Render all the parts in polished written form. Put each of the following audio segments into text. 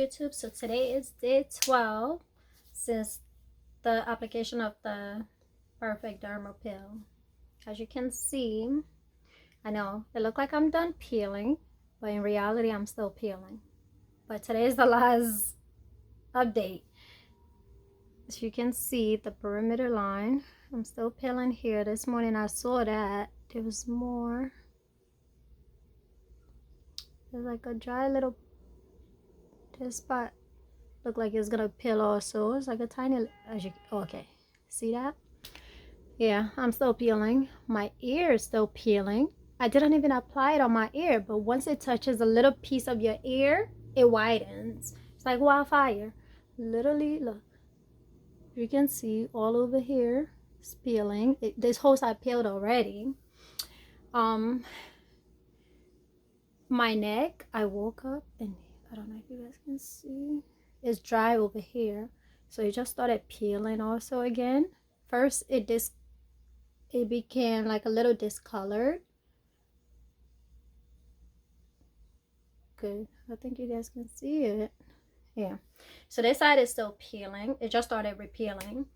YouTube. So today is day 12 since the application of the perfect derma pill. As you can see, I know it looked like I'm done peeling, but in reality I'm still peeling. But today is the last update. As you can see, the perimeter line, I'm still peeling here. This morning I saw that there was more. There's like a dry little, this spot look like it's gonna peel also. It's like a tiny, as you, okay, see that? Yeah, I'm still peeling. My ear is still peeling. I didn't even apply it on my ear, but once it touches a little piece of your ear, it widens. It's like wildfire. Literally, look, you can see all over here it's peeling. This whole side peeled already. My neck, I woke up and I don't know if you guys can see, it's dry over here, so it just started peeling also again. First it became like a little discolored. Good, I think you guys can see it. Yeah, so this side is still peeling. It just started repeeling.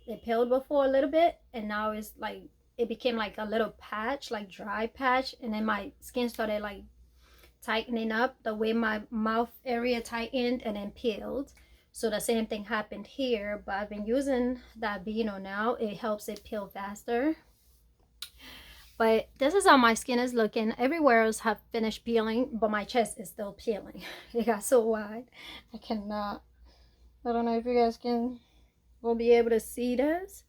It peeled before a little bit and now it's like it became like a little patch, like dry patch, and then my skin started like tightening up the way my mouth area tightened and then peeled. So the same thing happened here, but I've been using that Vino now. It helps it peel faster. But this is how my skin is looking. Everywhere else have finished peeling, but my chest is still peeling. It got so wide I cannot, I don't know if you guys will be able to see this,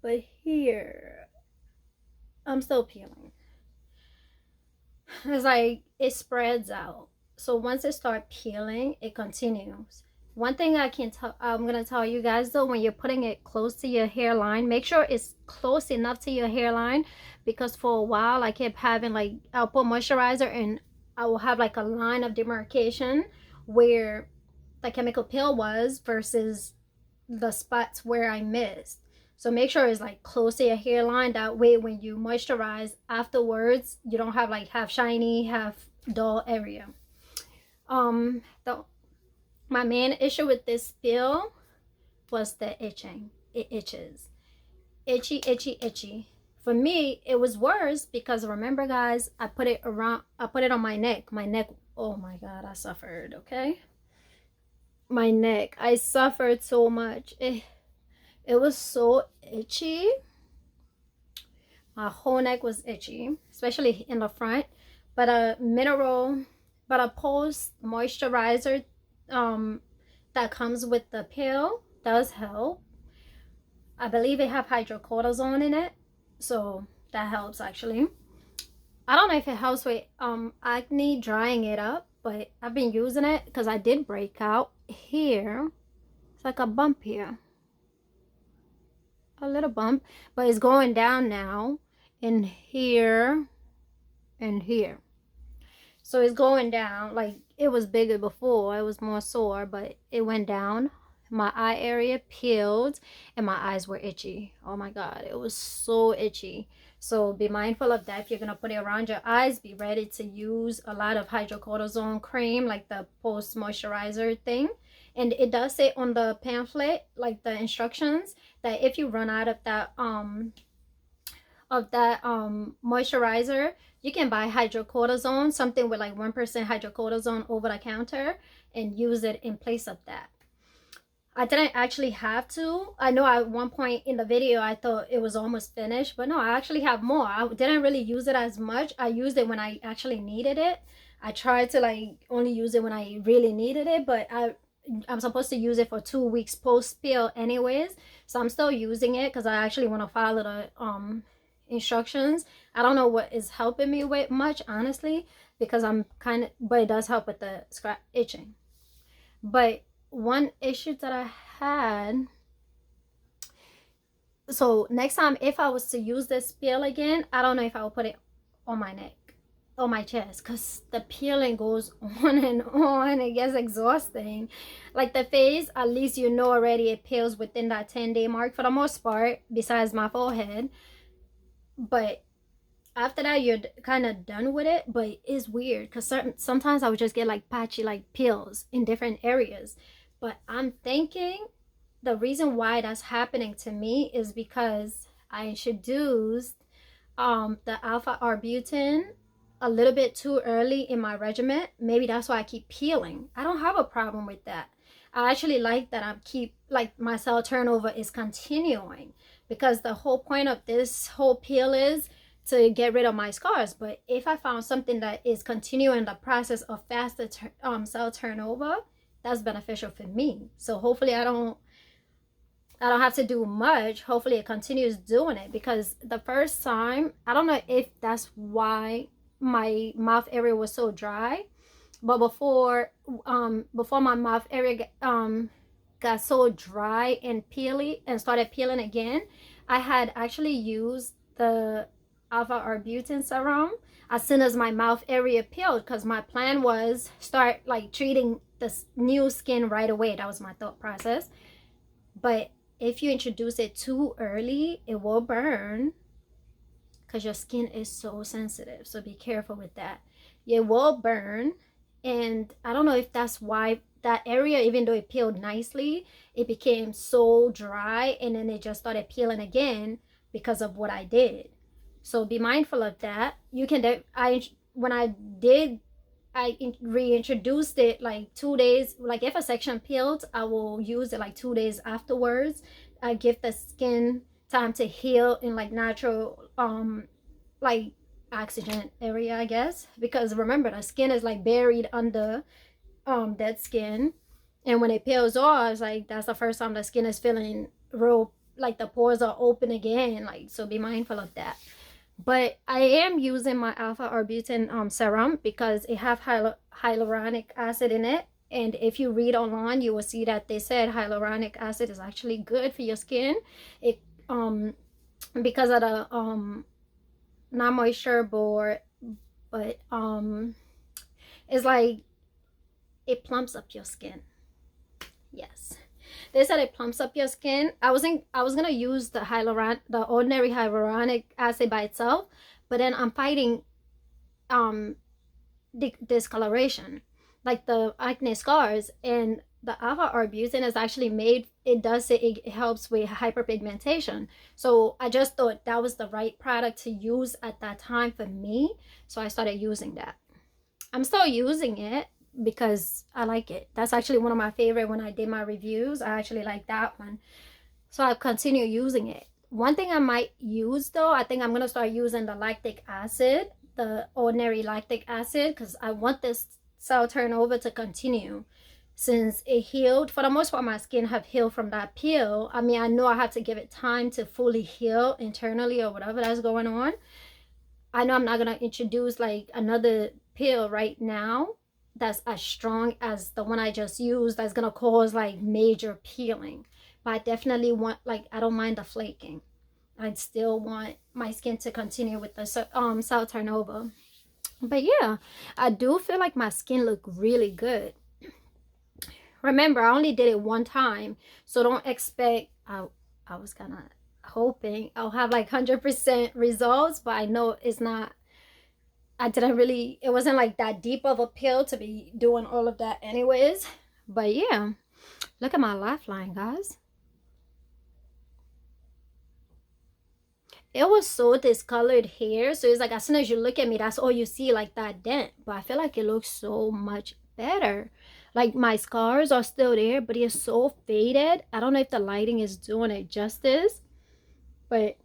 but here I'm still peeling. It's like it spreads out. So once it starts peeling, it continues. One thing I'm gonna tell you guys though, when you're putting it close to your hairline, make sure it's close enough to your hairline, because for a while I kept having like, I'll put moisturizer and I will have like a line of demarcation where the chemical peel was versus the spots where I missed. So make sure it's like close to your hairline. That way when you moisturize afterwards, you don't have like half shiny, half dull area. My main issue with this peel was the itching. It itches. Itchy, itchy, itchy. For me, it was worse because remember guys, I put it on my neck. My neck, oh my God, I suffered, okay? My neck, I suffered so much. It was so itchy. My whole neck was itchy, especially in the front. But a post moisturizer that comes with the pill does help. I believe it have hydrocortisone in it, so that helps actually. I don't know if it helps with acne, drying it up, but I've been using it because I did break out here. It's like a bump here, a little bump, but it's going down now in here and here. So it's going down. Like it was bigger before, it was more sore, but it went down. My eye area peeled and my eyes were itchy. Oh my God, it was so itchy. So be mindful of that. If you're gonna put it around your eyes, be ready to use a lot of hydrocortisone cream, like the post moisturizer thing. And it does say on the pamphlet, like the instructions, that if you run out of that moisturizer, you can buy hydrocortisone, something with like 1% hydrocortisone over the counter, and use it in place of that. I didn't actually have to. I know at one point in the video I thought it was almost finished, but no, I actually have more. I didn't really use it as much. I used it when I actually needed it. I tried to like only use it when I really needed it, but I'm supposed to use it for 2 weeks post peel anyways, so I'm still using it because I actually want to follow the instructions. I don't know what is helping me with much, honestly, because I'm kind of, but it does help with the scratch itching. But one issue that I had, so next time if I was to use this peel again, I don't know if I will put it on my neck or my chest, because the peeling goes on and on. It gets exhausting. Like the face, at least you know already it peels within that 10-day mark for the most part, besides my forehead. But after that you're kind of done with it. But it's weird because sometimes I would just get like patchy like peels in different areas. But I'm thinking the reason why that's happening to me is because I introduced the alpha arbutin a little bit too early in my regimen. Maybe that's why I keep peeling. I don't have a problem with that. I actually like that I keep, like, my cell turnover is continuing, because the whole point of this whole peel is to get rid of my scars. But if I found something that is continuing the process of faster cell turnover, that's beneficial for me. So hopefully I don't have to do much. Hopefully it continues doing it, because the first time, I don't know if that's why my mouth area was so dry, but before my mouth area got so dry and peely and started peeling again, I had actually used the alpha arbutin serum as soon as my mouth area peeled, because my plan was start like treating this new skin right away. That was my thought process. But if you introduce it too early, it will burn, because your skin is so sensitive. So be careful with that. It will burn. And I don't know if that's why that area, even though it peeled nicely, it became so dry, and then it just started peeling again because of what I did. So be mindful of that. You can, when I did, I reintroduced it like 2 days. Like if a section peeled, I will use it like 2 days afterwards. I give the skin time to heal in like natural like oxygen area, I guess, because remember the skin is like buried under dead skin, and when it peels off, it's like that's the first time the skin is feeling real, like the pores are open again. Like, so be mindful of that. But I am using my alpha arbutin serum because it have hyaluronic acid in it. And if you read online, you will see that they said hyaluronic acid is actually good for your skin. It because of the not moisture board, but it's like it plumps up your skin. Yes, they said it plumps up your skin. I was gonna use the ordinary hyaluronic acid by itself, but then I'm fighting discoloration, like the acne scars, and the alpha arbutin is actually made, it does say it helps with hyperpigmentation. So I just thought that was the right product to use at that time for me, so I started using that. I'm still using it because I like it. That's actually one of my favorite. When I did my reviews, I actually like that one, so I continue using it. One thing I might use though, I think I'm gonna start using the lactic acid, the ordinary lactic acid, because I want this cell turnover to continue. Since it healed, for the most part, my skin have healed from that peel. I mean, I know I have to give it time to fully heal internally or whatever that's going on. I know I'm not gonna introduce like another peel right now that's as strong as the one I just used, that's gonna cause like major peeling. But I definitely want, like, I don't mind the flaking. I'd still want my skin to continue with the cell turnover. But yeah, I do feel like my skin look really good. Remember, I only did it one time, so don't expect, I was kind of hoping I'll have like 100% results, but I know it's not. It wasn't like that deep of a peel to be doing all of that anyways. But yeah, look at my lifeline, guys. It was so discolored here, so it's like as soon as you look at me, that's all you see, like that dent. But I feel like it looks so much better. Like my scars are still there, but it's so faded. I don't know if the lighting is doing it justice, but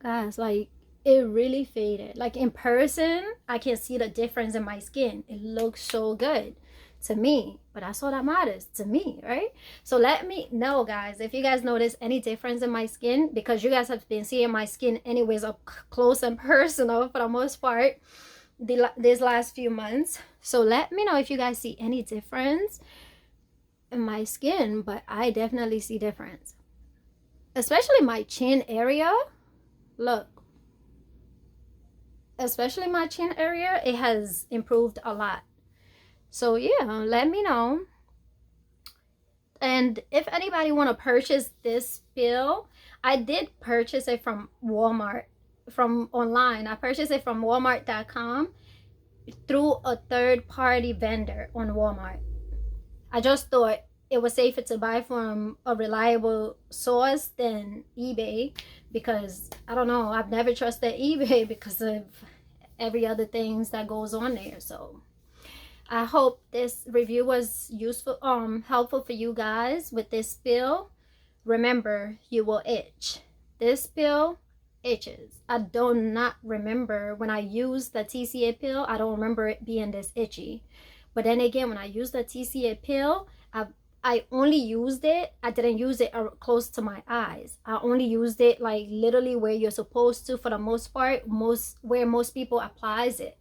guys, like, it really faded. Like in person, I can see the difference in my skin. It looks so good to me, but that's all that matters to me, right? So let me know, guys, if you guys notice any difference in my skin, because you guys have been seeing my skin anyways up close and personal for the most part these last few months. So let me know if you guys see any difference in my skin. But I definitely see difference, especially my chin area. Look, especially my chin area, it has improved a lot. So yeah, let me know. And if anybody want to purchase this peel, I did purchase it from Walmart. from online. I purchased it from Walmart.com through a third-party vendor on Walmart. I just thought it was safer to buy from a reliable source than eBay, because I don't know, I've never trusted eBay because of every other things that goes on there. So I hope this review was useful, helpful for you guys with this spill. Remember, you will itch. This pill itches. I do not remember when I used the TCA pill, I don't remember it being this itchy. But then again, when I used the TCA pill, I only used it, I didn't use it close to my eyes. I only used it like literally where you're supposed to, for the most part, where most people applies it.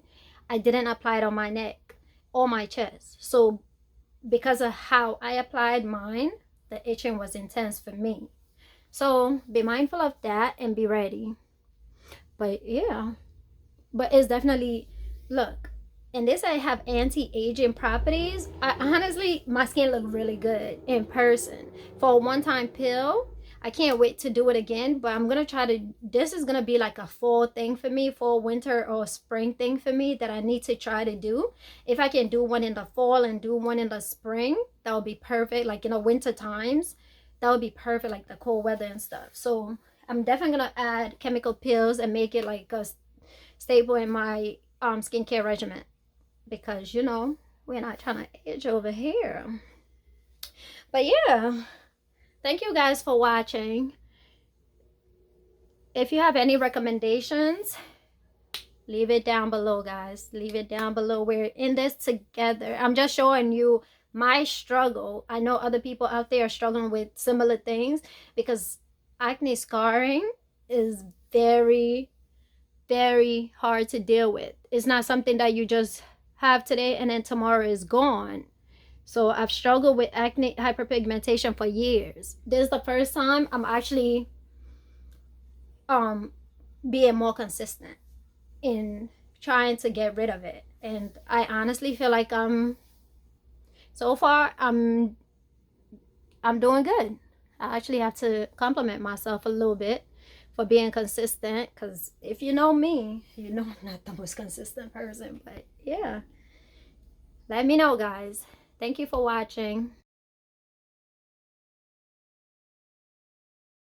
I didn't apply it on my neck or my chest. So because of how I applied mine, the itching was intense for me. So be mindful of that and be ready. But yeah, but it's definitely, look, and this I have anti-aging properties. I honestly, my skin looked really good in person for a one-time pill. I can't wait to do it again, but I'm gonna try to, this is gonna be like a fall thing for me, fall, winter, or spring thing for me that I need to try to do. If I can do one in the fall and do one in the spring, that would be perfect. Like in the winter times, that would be perfect, like the cold weather and stuff. So I'm definitely gonna add chemical peels and make it like a staple in my skincare regimen, because you know we're not trying to age over here. But yeah, thank you guys for watching. If you have any recommendations, leave it down below, guys. Leave it down below. We're in this together. I'm just showing you my struggle. I know other people out there are struggling with similar things, because acne scarring is very, very hard to deal with. It's not something that you just have today and then tomorrow is gone. So I've struggled with acne hyperpigmentation for years. This is the first time I'm actually being more consistent in trying to get rid of it. And I honestly feel like so far I'm doing good. I actually have to compliment myself a little bit for being consistent, because if you know me, you know I'm not the most consistent person. But yeah, let me know, guys. Thank you for watching.